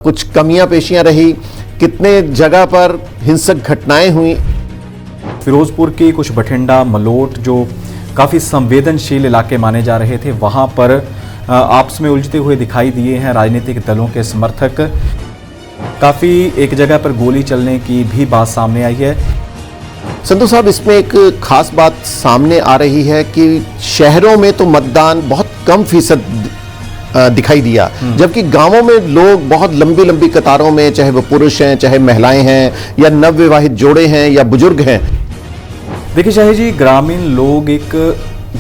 कुछ कमियां पेशियां रही, कितने जगह पर हिंसक घटनाएं हुई। फिरोजपुर की कुछ बठिंडा मलोट जो काफ़ी संवेदनशील इलाके माने जा रहे थे, वहां पर आपस में उलझते हुए दिखाई दिए हैं राजनीतिक दलों के समर्थक। काफ़ी एक जगह पर गोली चलने की भी बात सामने आई है। संधू साहब, इसमें एक खास बात सामने आ रही है कि शहरों में तो मतदान बहुत कम फीसद दिखाई दिया, जबकि गांवों में लोग बहुत लंबी लंबी कतारों में, चाहे वो पुरुष हैं, चाहे महिलाएं हैं, या नवविवाहित जोड़े हैं, या बुजुर्ग हैं। देखिए शाही जी, ग्रामीण लोग एक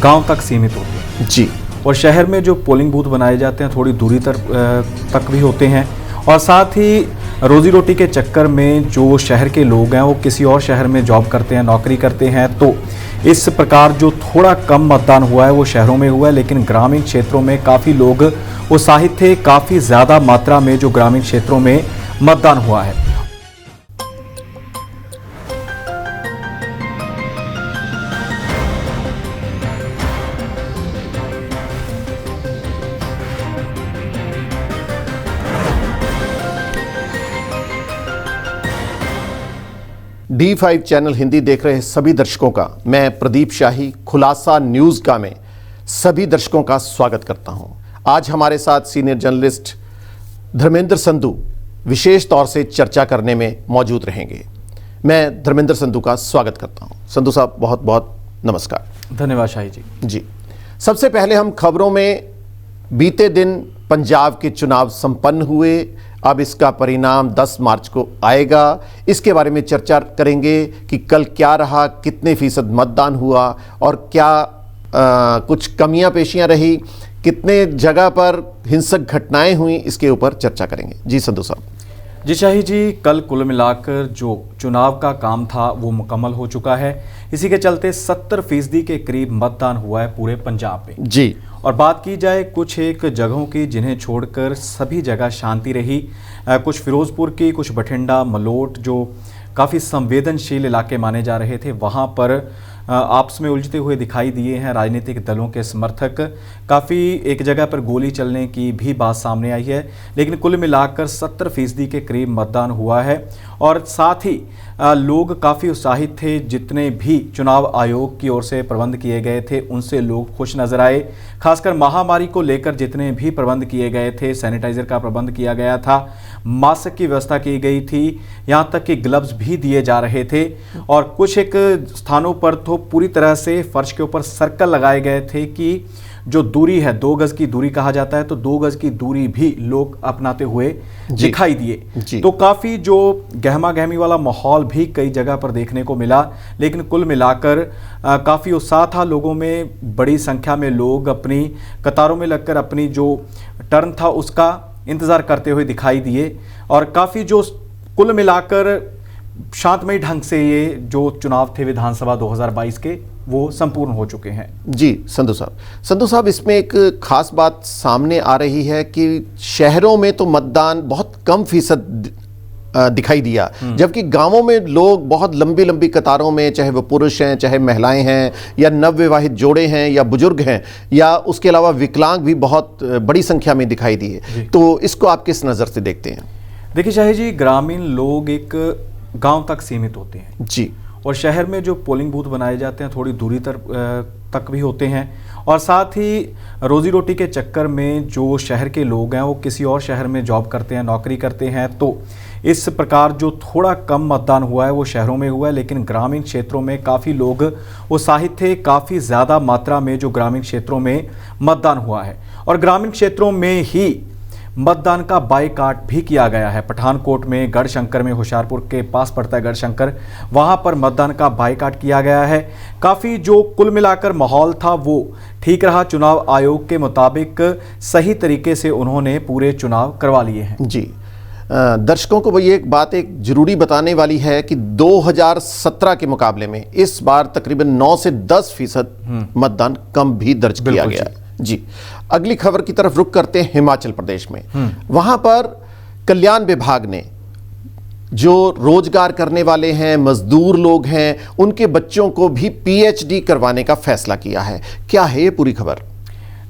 गांव तक सीमित होते हैं जी, और शहर में जो पोलिंग बूथ बनाए जाते हैं थोड़ी दूरी तक भी होते हैं, और साथ ही रोजी रोटी के चक्कर में जो शहर के लोग हैं वो किसी और शहर में जॉब करते हैं, नौकरी करते हैं। तो इस प्रकार जो थोड़ा कम मतदान हुआ है वो शहरों में हुआ है, लेकिन ग्रामीण क्षेत्रों में काफ़ी लोग उत्साहित थे। काफ़ी ज़्यादा मात्रा में जो ग्रामीण क्षेत्रों में मतदान हुआ है। D5 चैनल हिंदी देख रहे सभी दर्शकों का मैं प्रदीप शाही खुलासा न्यूज़ का में सभी दर्शकों का स्वागत करता हूं। आज हमारे साथ सीनियर जर्नलिस्ट धर्मेंद्र संधू विशेष तौर से चर्चा करने में मौजूद रहेंगे। मैं धर्मेंद्र संधू का स्वागत करता हूं। संधू साहब, बहुत बहुत नमस्कार। धन्यवाद शाही जी। जी, सबसे पहले हम खबरों में बीते दिन पंजाब के चुनाव संपन्न हुए। अब इसका परिणाम 10 मार्च को आएगा। इसके बारे में चर्चा करेंगे कि कल क्या रहा, कितने फीसद मतदान हुआ और क्या कुछ कमियां पेशियां रही, कितने जगह पर हिंसक घटनाएं हुई, इसके ऊपर चर्चा करेंगे। जी संधू साहब। जी शाही जी, कल कुल मिलाकर जो चुनाव का काम था वो मुकम्मल हो चुका है। इसी के चलते 70% के करीब मतदान हुआ है पूरे पंजाब में। जी, और बात की जाए कुछ एक जगहों की जिन्हें छोड़कर सभी जगह शांति रही। कुछ फिरोजपुर की, कुछ बठिंडा मलोट जो काफ़ी संवेदनशील इलाके माने जा रहे थे, वहाँ पर आपस में उलझते हुए दिखाई दिए हैं राजनीतिक दलों के समर्थक। काफ़ी एक जगह पर गोली चलने की भी बात सामने आई है, लेकिन कुल मिलाकर 70% के करीब मतदान हुआ है। और साथ ही लोग काफ़ी उत्साहित थे। जितने भी चुनाव आयोग की ओर से प्रबंध किए गए थे उनसे लोग खुश नजर आए। खासकर महामारी को लेकर जितने भी प्रबंध किए गए थे, सैनिटाइजर का प्रबंध किया गया था, मास्क की व्यवस्था की गई थी, यहाँ तक कि ग्लव्स भी दिए जा रहे थे। और कुछ एक स्थानों पर तो पूरी तरह से फर्श के ऊपर सर्कल लगाए गए थे कि जो दूरी है, 2 गज की दूरी कहा जाता है, तो 2 गज की दूरी भी लोग अपनाते हुए दिखाई दिए। तो काफ़ी जो गहमा गहमी वाला माहौल भी कई जगह पर देखने को मिला, लेकिन कुल मिलाकर काफ़ी उत्साह था लोगों में। बड़ी संख्या में लोग अपनी कतारों में लगकर अपनी जो टर्न था उसका इंतज़ार करते हुए दिखाई दिए। और काफ़ी जो कुल मिलाकर शांतमयी ढंग से ये जो चुनाव थे विधानसभा 2022 के, वो संपूर्ण हो चुके हैं। जी संधू साहब, इसमें एक खास बात सामने आ रही है कि शहरों में तो मतदान बहुत कम फीसद दिखाई दिया, जबकि गांवों में लोग बहुत लंबी लंबी कतारों में, चाहे वो पुरुष हैं, चाहे महिलाएं हैं, या नवविवाहित जोड़े हैं, या बुजुर्ग हैं, या उसके अलावा विकलांग भी बहुत बड़ी संख्या में दिखाई दिए। तो इसको आप किस नज़र से देखते हैं? देखिए शाही जी, ग्रामीण लोग एक गांव तक सीमित होते हैं जी, और शहर में जो पोलिंग बूथ बनाए जाते हैं थोड़ी दूरी तक भी होते हैं, और साथ ही रोजी रोटी के चक्कर में जो शहर के लोग हैं वो किसी और शहर में जॉब करते हैं, नौकरी करते हैं। तो इस प्रकार जो थोड़ा कम मतदान हुआ है वो शहरों में हुआ है, लेकिन ग्रामीण क्षेत्रों में काफ़ी लोग उत्साहित थे। काफ़ी ज़्यादा मात्रा में जो ग्रामीण क्षेत्रों में मतदान हुआ है, और ग्रामीण क्षेत्रों में ही मतदान का बायकाट भी किया गया है। पठानकोट में, गढ़शंकर में, होशियारपुर के पास पड़ता है गढ़शंकर, वहां पर मतदान का बायकाट किया गया है। काफ़ी जो कुल मिलाकर माहौल था वो ठीक रहा। चुनाव आयोग के मुताबिक सही तरीके से उन्होंने पूरे चुनाव करवा लिए हैं। जी, दर्शकों को ये एक बात एक जरूरी बताने वाली है कि 2017 के मुकाबले में इस बार तकरीबन 9 से 10% मतदान कम भी दर्ज किया गया है। जी, अगली खबर की तरफ रुख करते हैं हिमाचल प्रदेश में। वहां पर कल्याण विभाग ने जो रोजगार करने वाले हैं, मजदूर लोग हैं, उनके बच्चों को भी PhD करवाने का फैसला किया है। क्या है ये पूरी खबर?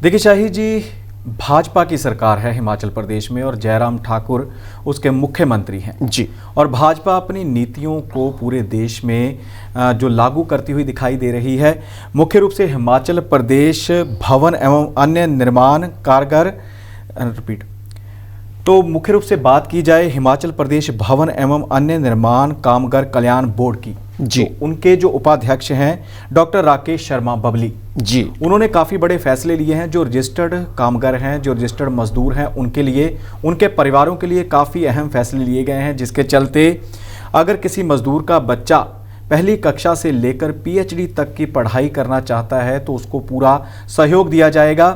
देखिए शाही जी, भाजपा की सरकार है हिमाचल प्रदेश में और जयराम ठाकुर उसके मुख्यमंत्री हैं जी। और भाजपा अपनी नीतियों को पूरे देश में जो लागू करती हुई दिखाई दे रही है। मुख्य रूप से हिमाचल प्रदेश भवन एवं अन्य निर्माण कामगार तो मुख्य रूप से बात की जाए हिमाचल प्रदेश भवन एवं अन्य निर्माण कामगार कल्याण बोर्ड की जी, तो उनके जो उपाध्यक्ष हैं डॉक्टर राकेश शर्मा बबली जी, उन्होंने काफ़ी बड़े फैसले लिए हैं। जो रजिस्टर्ड कामगार हैं, जो रजिस्टर्ड मजदूर हैं, उनके लिए, उनके परिवारों के लिए काफ़ी अहम फैसले लिए गए हैं, जिसके चलते अगर किसी मजदूर का बच्चा पहली कक्षा से लेकर पीएचडी तक की पढ़ाई करना चाहता है तो उसको पूरा सहयोग दिया जाएगा।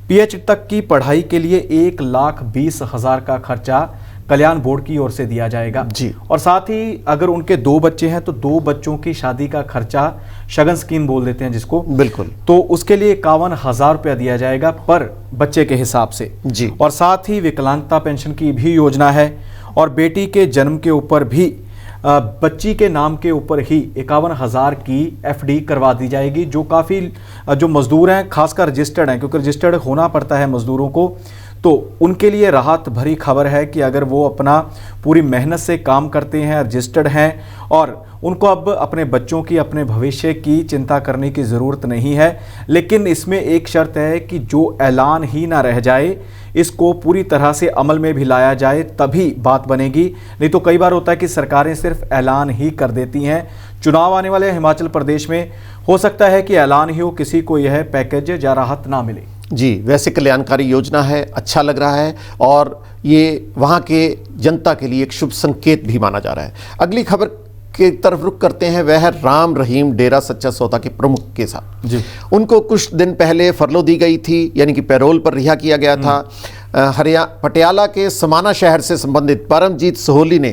पीएचडी तक की पढ़ाई के लिए 1,20,000 का खर्चा कल्याण बोर्ड की ओर से दिया जाएगा जी। और साथ ही अगर उनके 2 बच्चे हैं तो 2 बच्चों की शादी का खर्चा शगन स्कीम बोल देते हैं जिसको, बिल्कुल, तो उसके लिए 51,000 रुपया दिया जाएगा पर बच्चे के हिसाब से जी। और साथ ही विकलांगता पेंशन की भी योजना है और बेटी के जन्म के ऊपर भी बच्ची के नाम के ऊपर ही 51,000 की एफडी करवा दी जाएगी। जो काफ़ी जो मजदूर हैं खासकर रजिस्टर्ड हैं, क्योंकि रजिस्टर्ड होना पड़ता है मजदूरों को, तो उनके लिए राहत भरी खबर है कि अगर वो अपना पूरी मेहनत से काम करते हैं, रजिस्टर्ड हैं और उनको अब अपने बच्चों की, अपने भविष्य की चिंता करने की ज़रूरत नहीं है। लेकिन इसमें एक शर्त है कि जो ऐलान ही ना रह जाए, इसको पूरी तरह से अमल में भी लाया जाए तभी बात बनेगी। नहीं तो कई बार होता है कि सरकारें सिर्फ ऐलान ही कर देती हैं। चुनाव आने वाले हिमाचल प्रदेश में हो सकता है कि ऐलान ही हो, किसी को यह पैकेज या राहत ना मिले। जी, वैसे कल्याणकारी योजना है, अच्छा लग रहा है और ये वहाँ के जनता के लिए एक शुभ संकेत भी माना जा रहा है। अगली खबर की तरफ रुख करते हैं, वह है राम रहीम डेरा सच्चा सौदा के प्रमुख के साथ जी। उनको कुछ दिन पहले फरलो दी गई थी, यानी कि पैरोल पर रिहा किया गया था। पटियाला के समाना शहर से संबंधित परमजीत सोहली ने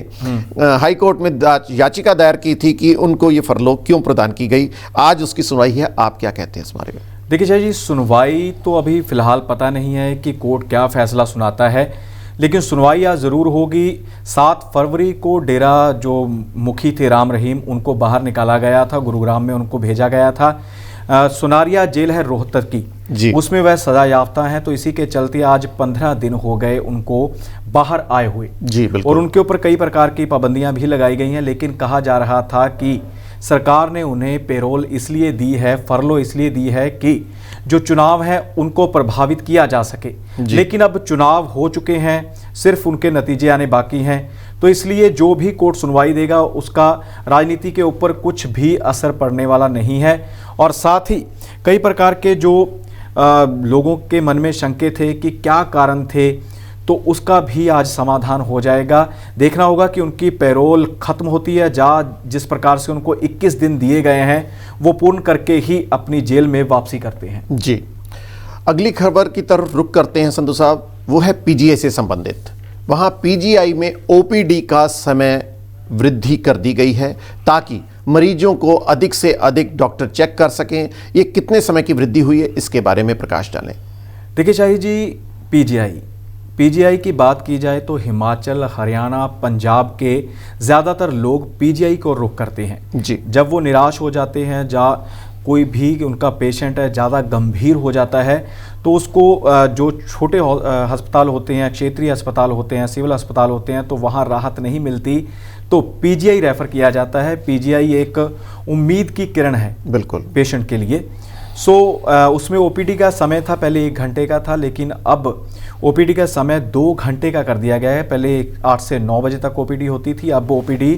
हाई कोर्ट में याचिका दायर की थी कि उनको ये फरलो क्यों प्रदान की गई। आज उसकी सुनवाई है, आप क्या कहते हैं इस बारे में? देखिए शाह जी, सुनवाई तो अभी फिलहाल पता नहीं है कि कोर्ट क्या फैसला सुनाता है, लेकिन सुनवाई आज ज़रूर होगी। 7 फरवरी को डेरा जो मुखी थे राम रहीम, उनको बाहर निकाला गया था, गुरुग्राम में उनको भेजा गया था। सुनारिया जेल है रोहतक की, उसमें वह सजा याफ्ता हैं, तो इसी के चलते आज 15 दिन हो गए उनको बाहर आए हुए जी, बिल्कुल। और उनके ऊपर कई प्रकार की पाबंदियां भी लगाई गई हैं। लेकिन कहा जा रहा था कि सरकार ने उन्हें पेरोल इसलिए दी है, फरलो इसलिए दी है कि जो चुनाव है उनको प्रभावित किया जा सके। लेकिन अब चुनाव हो चुके हैं, सिर्फ उनके नतीजे आने बाकी हैं, तो इसलिए जो भी कोर्ट सुनवाई देगा उसका राजनीति के ऊपर कुछ भी असर पड़ने वाला नहीं है। और साथ ही कई प्रकार के जो लोगों के मन में शंके थे कि क्या कारण थे, तो उसका भी आज समाधान हो जाएगा। देखना होगा कि उनकी पैरोल खत्म होती है, जिस प्रकार से उनको 21 दिन दिए गए हैं वो पूर्ण करके ही अपनी जेल में वापसी करते हैं। जी, अगली खबर की तरफ रुख करते हैं संधू साहब, वो है पीजीआई से संबंधित। वहाँ पीजीआई में ओपीडी का समय वृद्धि कर दी गई है ताकि मरीजों को अधिक से अधिक डॉक्टर चेक कर सकें। ये कितने समय की वृद्धि हुई है, इसके बारे में प्रकाश डालें। देखिए शाही जी, पीजीआई की बात की जाए तो हिमाचल, हरियाणा, पंजाब के ज़्यादातर लोग पीजीआई को रुख करते हैं जी। जब वो निराश हो जाते हैं, कोई भी उनका पेशेंट है ज़्यादा गंभीर हो जाता है, तो उसको जो छोटे अस्पताल होते हैं, क्षेत्रीय अस्पताल होते हैं, सिविल अस्पताल होते हैं, तो वहाँ राहत नहीं मिलती, तो पीजीआई रेफ़र किया जाता है। पीजीआई एक उम्मीद की किरण है बिल्कुल पेशेंट के लिए। उसमें ओपीडी का समय था, पहले 1 घंटे का था, लेकिन अब ओपीडी का समय 2 घंटे का कर दिया गया है। पहले 8 से 9 बजे तक ओपीडी होती थी, अब ओपीडी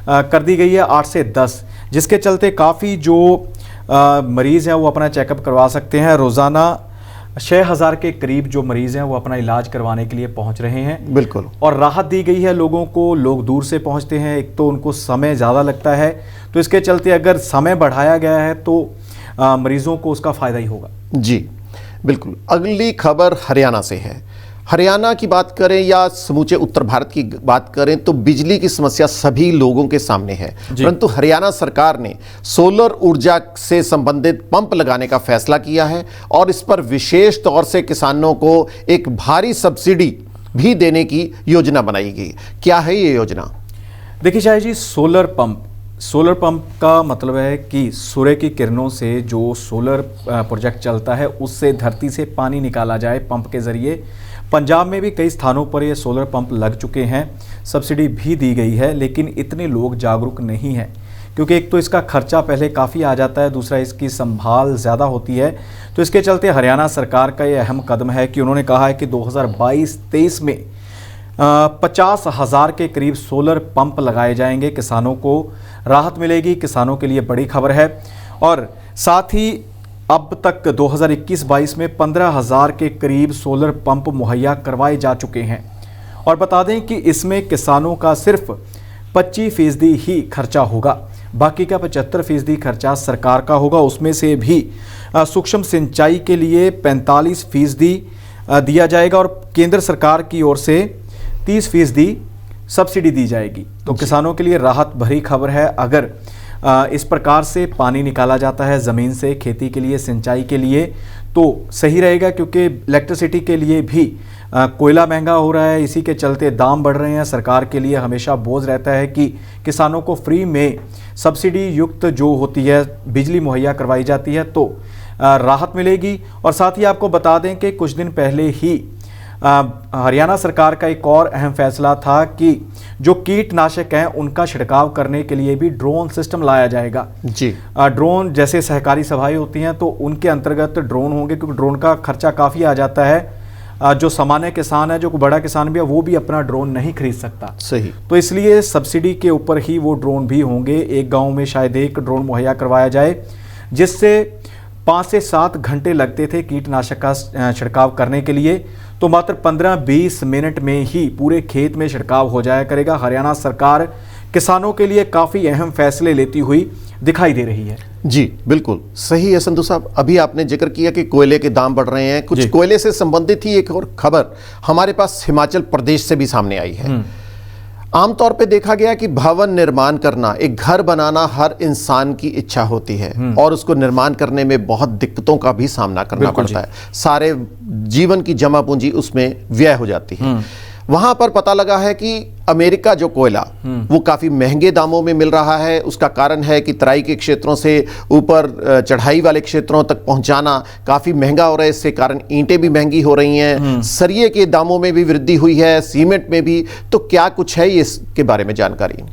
कर दी गई है 8 से 10, जिसके चलते काफ़ी जो मरीज़ हैं वो अपना चेकअप करवा सकते हैं। रोज़ाना 6,000 के करीब जो मरीज़ हैं वो अपना इलाज करवाने के लिए पहुंच रहे हैं। बिल्कुल। और राहत दी गई है लोगों को, लोग दूर से पहुंचते हैं, एक तो उनको समय ज़्यादा लगता है, तो इसके चलते अगर समय बढ़ाया गया है तो मरीजों को उसका फ़ायदा ही होगा। जी बिल्कुल। अगली खबर हरियाणा से है। हरियाणा की बात करें या समूचे उत्तर भारत की बात करें तो बिजली की समस्या सभी लोगों के सामने है, परंतु हरियाणा सरकार ने सोलर ऊर्जा से संबंधित पंप लगाने का फैसला किया है और इस पर विशेष तौर से किसानों को एक भारी सब्सिडी भी देने की योजना बनाई गई। क्या है ये योजना? देखिए Shah ji, solar pump solar pump का मतलब है कि सूर्य की किरणों से जो सोलर प्रोजेक्ट चलता है उससे धरती से पानी निकाला जाए पंप के ज़रिए। पंजाब में भी कई स्थानों पर ये सोलर पंप लग चुके हैं, सब्सिडी भी दी गई है, लेकिन इतने लोग जागरूक नहीं हैं क्योंकि एक तो इसका खर्चा पहले काफ़ी आ जाता है, दूसरा इसकी संभाल ज़्यादा होती है। तो इसके चलते हरियाणा सरकार का ये अहम कदम है कि उन्होंने कहा है कि 2022-23 में 50,000 के करीब सोलर पंप लगाए जाएंगे, किसानों को राहत मिलेगी, किसानों के लिए बड़ी खबर है। और साथ ही अब तक 2021-22 में 15,000 के करीब सोलर पंप मुहैया करवाए जा चुके हैं। और बता दें कि इसमें किसानों का सिर्फ 25% ही खर्चा होगा, बाकी का 75% खर्चा सरकार का होगा। उसमें से भी सूक्ष्म सिंचाई के लिए 45% दिया जाएगा और केंद्र सरकार की ओर से 30% सब्सिडी दी जाएगी। तो किसानों के लिए राहत भरी खबर है अगर इस प्रकार से पानी निकाला जाता है ज़मीन से खेती के लिए, सिंचाई के लिए, तो सही रहेगा क्योंकि इलेक्ट्रिसिटी के लिए भी कोयला महंगा हो रहा है, इसी के चलते दाम बढ़ रहे हैं। सरकार के लिए हमेशा बोझ रहता है कि किसानों को फ्री में सब्सिडी युक्त जो होती है बिजली मुहैया करवाई जाती है तो राहत मिलेगी। और साथ ही आपको बता दें कि कुछ दिन पहले ही हरियाणा सरकार का एक और अहम फैसला था कि जो कीटनाशक हैं उनका छिड़काव करने के लिए भी ड्रोन सिस्टम लाया जाएगा। जी, ड्रोन जैसे सहकारी सभाएं होती हैं तो उनके अंतर्गत ड्रोन होंगे क्योंकि ड्रोन का खर्चा काफ़ी आ जाता है। जो सामान्य किसान है, जो बड़ा किसान भी है, वो भी अपना ड्रोन नहीं खरीद सकता। सही। तो इसलिए सब्सिडी के ऊपर ही वो ड्रोन भी होंगे। एक गाँव में शायद एक ड्रोन मुहैया करवाया जाए, जिससे 5 से 7 घंटे लगते थे कीटनाशक का छिड़काव करने के लिए, तो मात्र 15-20 मिनट में ही पूरे खेत में छिड़काव हो जाया करेगा। हरियाणा सरकार किसानों के लिए काफ़ी अहम फैसले लेती हुई दिखाई दे रही है। जी बिल्कुल सही है संधू साहब। अभी आपने जिक्र किया कि कोयले के दाम बढ़ रहे हैं, कुछ कोयले से संबंधित ही एक और खबर हमारे पास हिमाचल प्रदेश से भी सामने आई है। आमतौर पे देखा गया कि भवन निर्माण करना, एक घर बनाना हर इंसान की इच्छा होती है और उसको निर्माण करने में बहुत दिक्कतों का भी सामना करना पड़ता है। सारे जीवन की जमा पूंजी उसमें व्यय हो जाती है। वहां पर पता लगा है कि अमेरिका जो कोयला वो काफी महंगे दामों में मिल रहा है। उसका कारण है कि तराई के क्षेत्रों से ऊपर चढ़ाई वाले क्षेत्रों तक पहुंचाना काफी महंगा हो रहा है। इससे कारण ईंटें भी महंगी हो रही हैं, सरिये के दामों में भी वृद्धि हुई है, सीमेंट में भी। तो क्या कुछ है इसके बारे में जानकारी?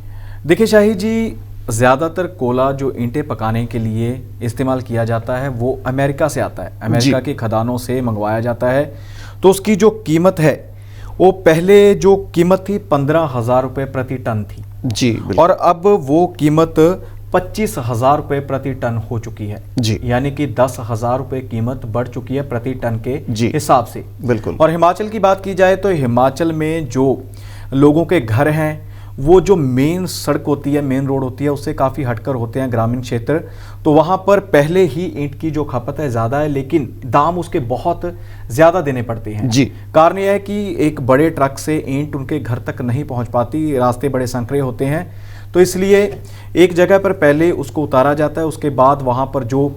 देखिए शाही जी, ज़्यादातर कोयला जो ईंटें पकाने के लिए इस्तेमाल किया जाता है वो अमेरिका से आता है, अमेरिका की खदानों से मंगवाया जाता है। तो उसकी जो कीमत है वो पहले जो कीमत थी 15,000 रुपये प्रति टन थी जी, और अब वो कीमत 25,000 रुपये प्रति टन हो चुकी है जी। यानी कि 10,000 रुपये कीमत बढ़ चुकी है प्रति टन के हिसाब से। बिल्कुल। और हिमाचल की बात की जाए तो हिमाचल में जो लोगों के घर हैं वो जो मेन सड़क होती है, मेन रोड होती है, उससे काफ़ी हटकर होते हैं ग्रामीण क्षेत्र। तो वहाँ पर पहले ही ईंट की जो खपत है ज़्यादा है, लेकिन दाम उसके बहुत ज़्यादा देने पड़ते हैं जी। कारण यह है कि एक बड़े ट्रक से ईंट उनके घर तक नहीं पहुँच पाती, रास्ते बड़े संकरे होते हैं। तो इसलिए एक जगह पर पहले उसको उतारा जाता है, उसके बाद वहाँ पर जो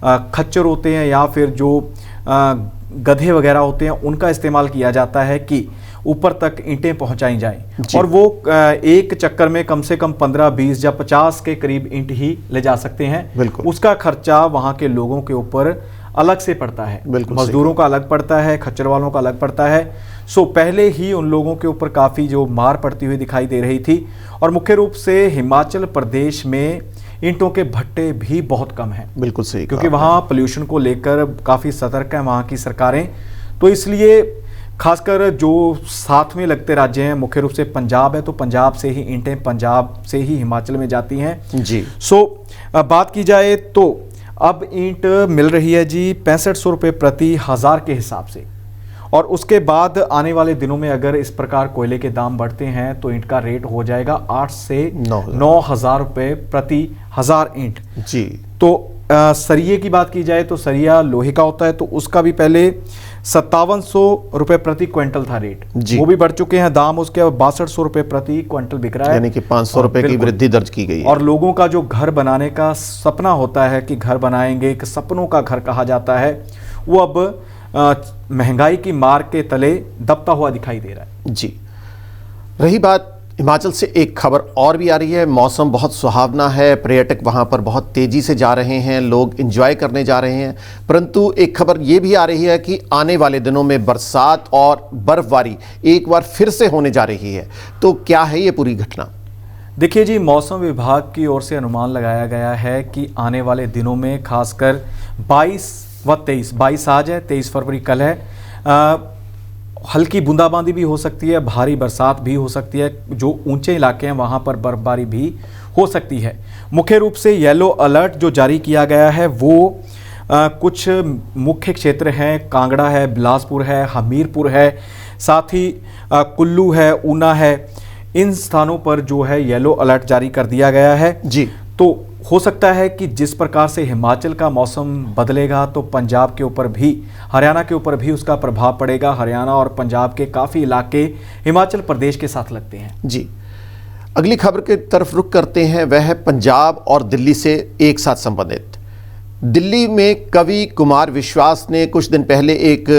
खच्चर होते हैं या फिर जो गधे वगैरह होते हैं उनका इस्तेमाल किया जाता है कि ऊपर तक ईंटें पहुंचाई जाएं। और वो एक चक्कर में कम से कम 15, 20 या 50 के करीब ईंट ही ले जा सकते हैं। उसका खर्चा वहां के लोगों के ऊपर अलग से पड़ता है, मजदूरों का अलग पड़ता है, खच्चर वालों का अलग पड़ता है। सो पहले ही उन लोगों के ऊपर काफ़ी जो मार पड़ती हुई दिखाई दे रही थी। और मुख्य रूप से हिमाचल प्रदेश में ईंटों के भट्टे भी बहुत कम हैं। बिल्कुल सही, क्योंकि वहाँ पोल्यूशन को लेकर काफ़ी सतर्क हैं वहाँ की सरकारें। तो इसलिए खासकर जो साथ में लगते राज्य हैं, मुख्य रूप से पंजाब है, तो पंजाब से ही ईंटें पंजाब से ही हिमाचल में जाती हैं जी। बात की जाए तो अब ईंट मिल रही है जी 6500 रुपये प्रति 1000 के हिसाब से। और उसके बाद आने वाले दिनों में अगर इस प्रकार कोयले के दाम बढ़ते हैं तो ईंट का रेट हो जाएगा 8 से 9,000 रुपये प्रति 1000 ईंट जी। तो सरिये की बात की जाए तो सरिया लोहे का होता है, तो उसका भी पहले 5700 रुपये प्रति क्विंटल था रेट, वो भी बढ़ चुके हैं दाम उसके, अब 6200 रुपये प्रति क्विंटल बिक रहा है, यानी कि 500 रुपये की वृद्धि दर्ज की गई है। और लोगों का जो घर बनाने का सपना होता है कि घर बनाएंगे, एक सपनों का घर कहा जाता है, वो अब महंगाई की मार के तले दबता हुआ दिखाई दे रहा है जी। रही बात हिमाचल से एक खबर और भी आ रही है। मौसम बहुत सुहावना है, पर्यटक वहाँ पर बहुत तेज़ी से जा रहे हैं, लोग एंजॉय करने जा रहे हैं। परंतु एक खबर ये भी आ रही है कि आने वाले दिनों में बरसात और बर्फबारी एक बार फिर से होने जा रही है। तो क्या है ये पूरी घटना? देखिए जी, मौसम विभाग की ओर से अनुमान लगाया गया है कि आने वाले दिनों में खासकर 22 व 22 आज है, 23 फरवरी कल है, हल्की बूंदाबांदी भी हो सकती है, भारी बरसात भी हो सकती है, जो ऊंचे इलाके हैं वहां पर बर्फबारी भी हो सकती है। मुख्य रूप से येलो अलर्ट जो जारी किया गया है वो कुछ मुख्य क्षेत्र हैं, कांगड़ा है, बिलासपुर है, हमीरपुर है, साथ ही कुल्लू है, ऊना है, इन स्थानों पर जो है येलो अलर्ट जारी कर दिया गया है जी। तो हो सकता है कि जिस प्रकार से हिमाचल का मौसम बदलेगा तो पंजाब के ऊपर भी, हरियाणा के ऊपर भी उसका प्रभाव पड़ेगा। हरियाणा और पंजाब के काफ़ी इलाके हिमाचल प्रदेश के साथ लगते हैं। जी, अगली खबर की तरफ रुख करते हैं, वह है पंजाब और दिल्ली से एक साथ संबंधित। दिल्ली में कवि कुमार विश्वास ने कुछ दिन पहले एक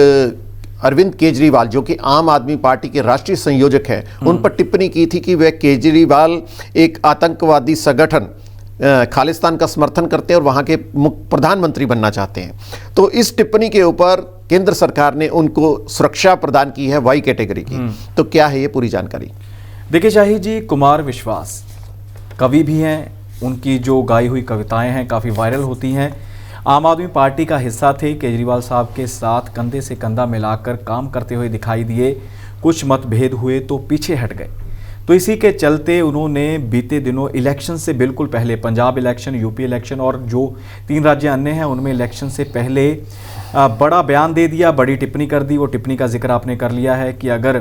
अरविंद केजरीवाल, जो कि आम आदमी पार्टी के राष्ट्रीय संयोजक हैं, उन पर टिप्पणी की थी कि वह केजरीवाल एक आतंकवादी संगठन खालिस्तान का समर्थन करते हैं और वहाँ के प्रधानमंत्री बनना चाहते हैं। तो इस टिप्पणी के ऊपर केंद्र सरकार ने उनको सुरक्षा प्रदान की है वाई कैटेगरी की। तो क्या है ये पूरी जानकारी? देखिए शाही जी, कुमार विश्वास कवि भी हैं, उनकी जो गाई हुई कविताएं हैं काफ़ी वायरल होती हैं। आम आदमी पार्टी का हिस्सा थे, केजरीवाल साहब के साथ कंधे से कंधा मिलाकर काम करते हुए दिखाई दिए, कुछ मतभेद हुए तो पीछे हट गए। तो इसी के चलते उन्होंने बीते दिनों इलेक्शन से बिल्कुल पहले, पंजाब इलेक्शन, यूपी इलेक्शन और जो 3 राज्य अन्य हैं उनमें इलेक्शन से पहले बड़ा बयान दे दिया, बड़ी टिप्पणी कर दी। वो टिप्पणी का जिक्र आपने कर लिया है कि अगर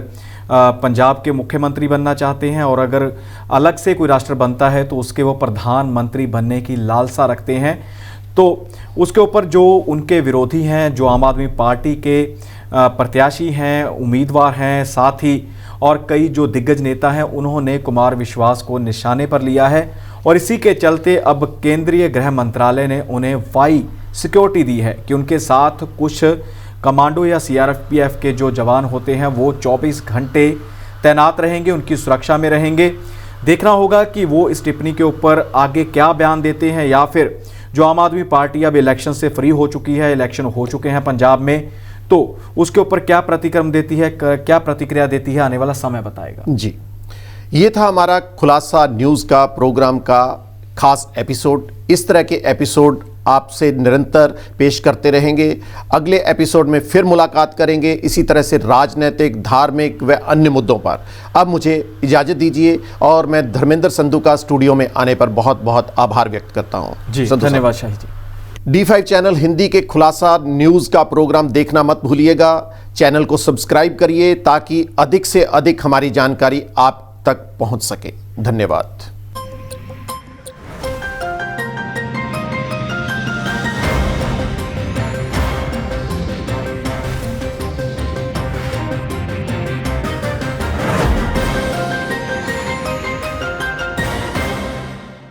पंजाब के मुख्यमंत्री बनना चाहते हैं और अगर अलग से कोई राष्ट्र बनता है तो उसके वो प्रधानमंत्री बनने की लालसा रखते हैं। तो उसके ऊपर जो उनके विरोधी हैं, जो आम आदमी पार्टी के प्रत्याशी हैं, उम्मीदवार हैं, साथ ही और कई जो दिग्गज नेता हैं, उन्होंने कुमार विश्वास को निशाने पर लिया है। और इसी के चलते अब केंद्रीय गृह मंत्रालय ने उन्हें वाई सिक्योरिटी दी है कि उनके साथ कुछ कमांडो या सीआरपीएफ के जो जवान होते हैं वो 24 घंटे तैनात रहेंगे, उनकी सुरक्षा में रहेंगे। देखना होगा कि वो इस टिप्पणी के ऊपर आगे क्या बयान देते हैं, या फिर जो आम आदमी पार्टी अब इलेक्शन से फ्री हो चुकी है, इलेक्शन हो चुके हैं पंजाब में, तो उसके ऊपर क्या प्रतिक्रम देती है, क्या प्रतिक्रिया देती है, आने वाला समय बताएगा। जी, ये था हमारा खुलासा न्यूज़ का प्रोग्राम का खास एपिसोड। इस तरह के एपिसोड आपसे निरंतर पेश करते रहेंगे। अगले एपिसोड में फिर मुलाकात करेंगे इसी तरह से राजनीतिक, धार्मिक व अन्य मुद्दों पर। अब मुझे इजाज़त दीजिए और मैं धर्मेंद्र संधू का स्टूडियो में आने पर बहुत बहुत आभार व्यक्त करता हूँ। जी, धन्यवाद शाही जी। D5 चैनल हिंदी के खुलासा न्यूज़ का प्रोग्राम देखना मत भूलिएगा। चैनल को सब्सक्राइब करिए ताकि अधिक से अधिक हमारी जानकारी आप तक पहुंच सके। धन्यवाद।